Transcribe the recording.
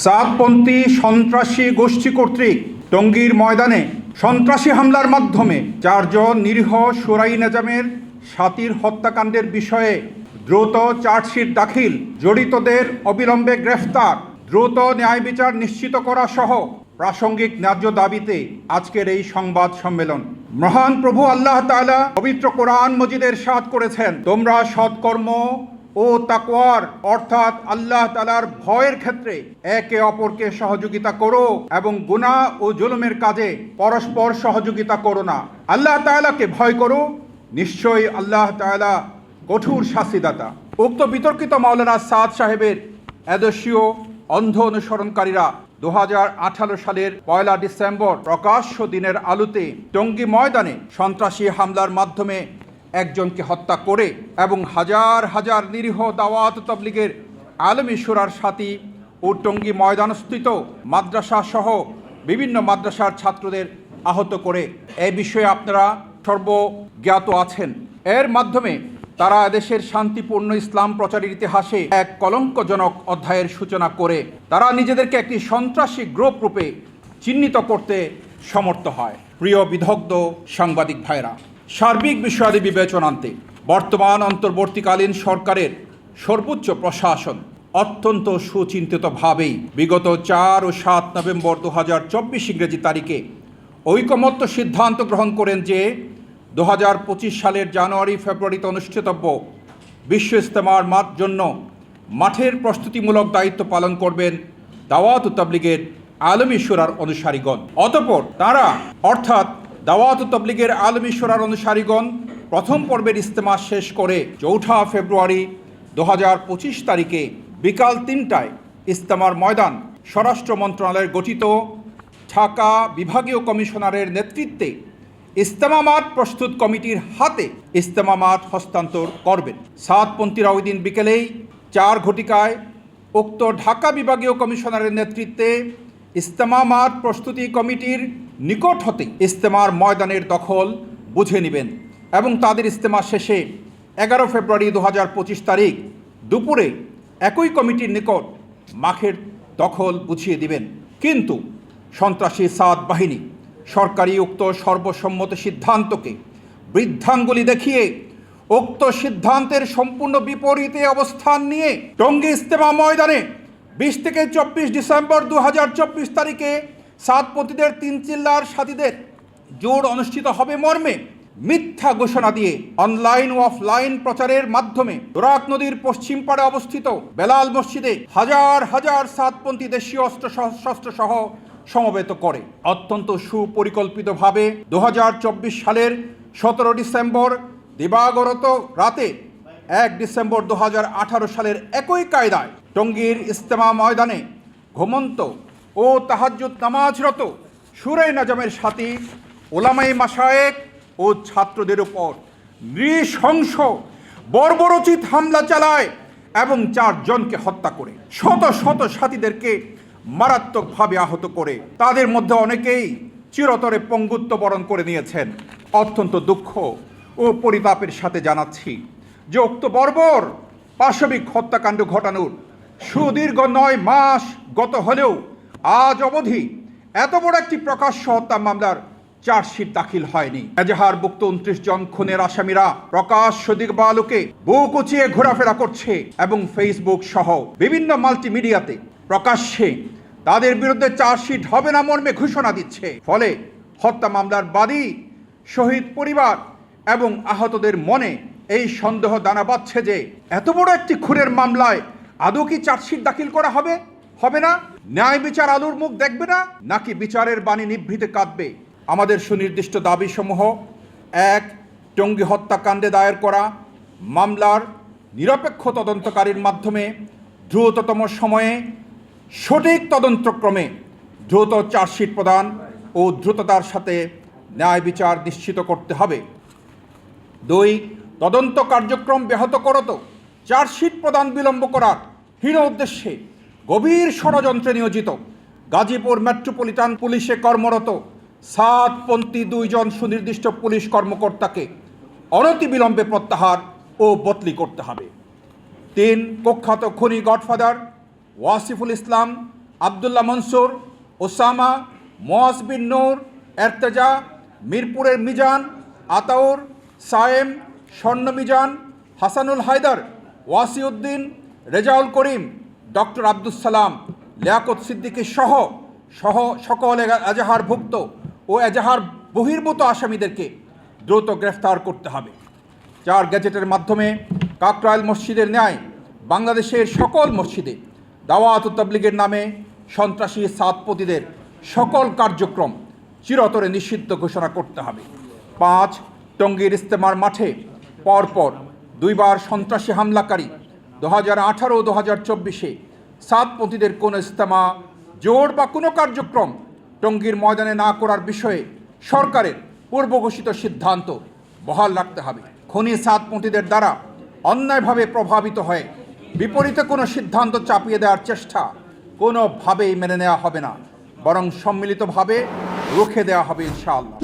সাতপন্থী সন্ত্রাসী গোষ্ঠী কর্তৃক টঙ্গীর ময়দানে সন্ত্রাসী হামলার মাধ্যমে 4 জন নিরীহ সুরাই নেজামের সাথীর হত্যাকাণ্ডের বিষয়ে দ্রুত চার্জশিট দাখিল, জড়িতদের অবিলম্বে গ্রেফতার, দ্রুত ন্যায় বিচার নিশ্চিত করা সহ প্রাসঙ্গিক ন্যায্য দাবিতে আজকের এই সংবাদ সম্মেলন। মহান প্রভু আল্লাহ তাআলা পবিত্র কোরআন মজিদে ইরশাদ করেছেন, তোমরা সৎকর্ম ও তাকওয়ার অর্থাৎ আল্লাহ তাআলার ভয়ের ক্ষেত্রে একে অপরকে সহযোগিতা করো এবং গুনাহ ও জুলুমের কাজে পরস্পর সহযোগিতা করো না। আল্লাহ তাআলাকে ভয় করো, নিশ্চয়ই আল্লাহ তাআলা কঠোর শাস্তিদাতা। উক্ত বিতর্কিত মাওলানা সাদ সাহেবের আদর্শীয় অন্ধ অনুসরণকারীরা 2018 সালের 1 ডিসেম্বর প্রকাশ্য দিনের আলোতে টঙ্গী ময়দানে সন্ত্রাসী হামলার মাধ্যমে একজনকে হত্যা করে এবং হাজার হাজার নিরীহ দাওয়াত তাবলীগের আলেমী শুরার সাথী ও টঙ্গী ময়দানস্থিত মাদ্রাসা সহ বিভিন্ন মাদ্রাসার ছাত্রদের আহত করে, এই বিষয়ে আপনারা সর্বজ্ঞাত আছেন। এর মাধ্যমে তারা দেশের শান্তিপূর্ণ ইসলাম প্রচারের ইতিহাসে এক কলঙ্কজনক অধ্যায়ের সূচনা করে তারা নিজেদেরকে একটি সন্ত্রাসী গ্রুপ রূপে চিহ্নিত করতে সমর্থ হয়। প্রিয় বিদগ্ধ সাংবাদিক ভাইরা, সার্বিক বিষয়াদি বিবেচনান্তে বর্তমান অন্তর্বর্তীকালীন সরকারের সর্বোচ্চ প্রশাসন অত্যন্ত সুচিন্তিতভাবেই বিগত 4 ও 7 নভেম্বর 2024 ইংরেজি তারিখে ঐকমত্য সিদ্ধান্ত গ্রহণ করেন যে 2025 সালের জানুয়ারি ফেব্রুয়ারিতে অনুষ্ঠিতব্য বিশ্ব ইজতেমার জন্য মাঠের প্রস্তুতিমূলক দায়িত্ব পালন করবেন দাওয়াত তাবলীগের আলেমী শুরার অনুসারীগণ। অতঃপর তারা অর্থাৎ দাওয়াত তাবলীগের আলেমী শুরার অনুসারীগণ প্রথম পর্বের ইজতেমা শেষ করে 4 ফেব্রুয়ারি 2025 তারিখে বিকাল 3টায় ইজতেমার ময়দান স্বরাষ্ট্র মন্ত্রণালয়ের গঠিত ঢাকা বিভাগীয় কমিশনারের নেতৃত্বে ইজতেমা মাঠ প্রস্তুত কমিটির হাতে ইজতেমা মাঠ হস্তান্তর করবেন। সাতপন্থীরা ওই দিন বিকেলেই 4 ঘটিকায় উক্ত ঢাকা বিভাগীয় কমিশনারের নেতৃত্বে ইজতেমা মাঠ প্রস্তুতি কমিটির নিকট হতে ইজতেমার ময়দানের দখল বুঝে নেবেন এবং তাদের ইজতেমা শেষে 11 ফেব্রুয়ারি 2025 তারিখ দুপুরে একই কমিটির নিকট মাঠের দখল বুঝিয়ে দিবেন। কিন্তু সন্ত্রাসী সাদ বাহিনী সরকারি উক্ত সর্বসম্মত সিদ্ধান্তকে বৃদ্ধাঙ্গুলি দেখিয়ে উক্ত সিদ্ধান্তের সম্পূর্ণ বিপরীতে অবস্থান নিয়ে টঙ্গী ইজতেমা ময়দানে 20 থেকে 24 ডিসেম্বর 2024 তারিখে সাতপন্থীদের 3 চিল্লার সাথীদের জোড় অনুষ্ঠিত হবে মর্মে মিথ্যা ঘোষণা দিয়ে অনলাইন ও অফলাইন প্রচারের মাধ্যমে তুরাগ নদীর পশ্চিম পাড়ে অবস্থিত বেলাল মসজিদে হাজার হাজার সাতপন্থী দেশীয় অস্ত্রশস্ত্র সহ সমবেত করে অত্যন্ত সুপরিকল্পিতভাবে 2024 সালের 17 ডিসেম্বর দিবাগত রাতে 1 ডিসেম্বর 2018 সালের একই কায়দায় টঙ্গীর ইজতেমা ময়দানে ঘুমন্ত ও তাহাজ্জুদ নামাজরত সুরাই নেজামের সাথী ওলামায়ে মাশায়েখ ও ছাত্রদের উপর নৃশংস বর্বরোচিত হামলা চালায় এবং 4 জনকে হত্যা করে শত শত সাথীদেরকে মারাত্মকভাবে আহত করে তাদের মধ্যে অনেকেই চিরতরে পঙ্গুত্ব বরণ করে নিয়েছেন। অত্যন্ত দুঃখ ও পরিতাপের সাথে জানাচ্ছি যে উক্ত বর্বর পাশবিক হত্যাকাণ্ড ঘটানোর সুদীর্ঘ 9 মাস গত হলেও আজ অবধি এত বড় একটি প্রকাশ্য হত্যা মামলার চার্জশিট দাখিল হয়নি। এজাহারভুক্ত 29 জন খুনের আসামিরা প্রকাশ্য দিবালোকে বুক উঁচিয়ে ঘোরাফেরা করছে এবং ফেসবুক সহ বিভিন্ন মাল্টিমিডিয়াতে প্রকাশ্যে তাদের বিরুদ্ধে চার্জশিট হবে না মর্মে ঘোষণা দিচ্ছে। ফলে হত্যা মামলার বাদী, শহীদ পরিবার এবং আহতদের মনে এই সন্দেহ দানা বাঁধছে যে এত বড় একটি খুনের মামলায় আদৌ কি চার্জশিট দাখিল করা হবে না? ন্যায় বিচার আলোর মুখ দেখবে না, নাকি বিচারের বাণী নিভৃতে কাঁদবে? আমাদের সুনির্দিষ্ট দাবিসমূহ: 1. টঙ্গী হত্যাকাণ্ডে দায়ের করা মামলার নিরপেক্ষ তদন্তকারীর মাধ্যমে দ্রুততম সময়ে সঠিক তদন্তক্রমে দ্রুত চার্জশিট প্রদান ও দ্রুততার সাথে ন্যায় বিচার নিশ্চিত করতে হবে। 2. তদন্ত কার্যক্রম ব্যাহত করত চার্জশিট প্রদান বিলম্ব করার হীন উদ্দেশ্যে গভীর ষড়যন্ত্রে নিয়োজিত গাজীপুর মেট্রোপলিটন পুলিশে কর্মরত সাতপন্থী 2 জন সুনির্দিষ্ট পুলিশ কর্মকর্তাকে অনতিবিলম্বে প্রত্যাহার ও বদলি করতে হবে। 3. কুখ্যাত খুনি গডফাদার ওয়াসিফুল ইসলাম আবদুল্লাহ মনসুর, ওসামা, মোয়াজ বিন নূর, এর্তেজা, মিরপুরের মিজান, আতাউর, সায়েম, স্বর্ণ মিজান, হাসানুল হায়দার, ওয়াসিউদ্দিন, রেজাউল করিম, ডক্টর আব্দুস সালাম, লিয়াকত সিদ্দিকী সহ সকল এজাহারভুক্ত ও এজাহার বহির্ভূত আসামিদেরকে দ্রুত গ্রেফতার করতে হবে। 4 গ্যাজেটের মাধ্যমে কাকরাইল মসজিদের ন্যায় বাংলাদেশের সকল মসজিদে দাওয়াত ও তাবলীগের নামে সন্ত্রাসী সাতপতিদের সকল কার্যক্রম চিরতরে নিষিদ্ধ ঘোষণা করতে হবে। 5 টঙ্গীর ইজতেমার মাঠে পরপর 2 বার সন্ত্রাসী হামলাকারী 2018 ও 2024-এ সাতপন্থীদের কোনো ইজতেমা, জোট বা কোনো কার্যক্রম টঙ্গীর ময়দানে না করার বিষয়ে সরকারের পূর্ব ঘোষিত সিদ্ধান্ত বহাল রাখতে হবে। খনি সাতপন্থীদের দ্বারা অন্যায়ভাবে প্রভাবিত হয়ে বিপরীতে কোনো সিদ্ধান্ত চাপিয়ে দেওয়ার চেষ্টা কোনোভাবেই মেনে নেওয়া হবে না, বরং সম্মিলিতভাবে রুখে দেওয়া হবে ইনশাআল্লাহ।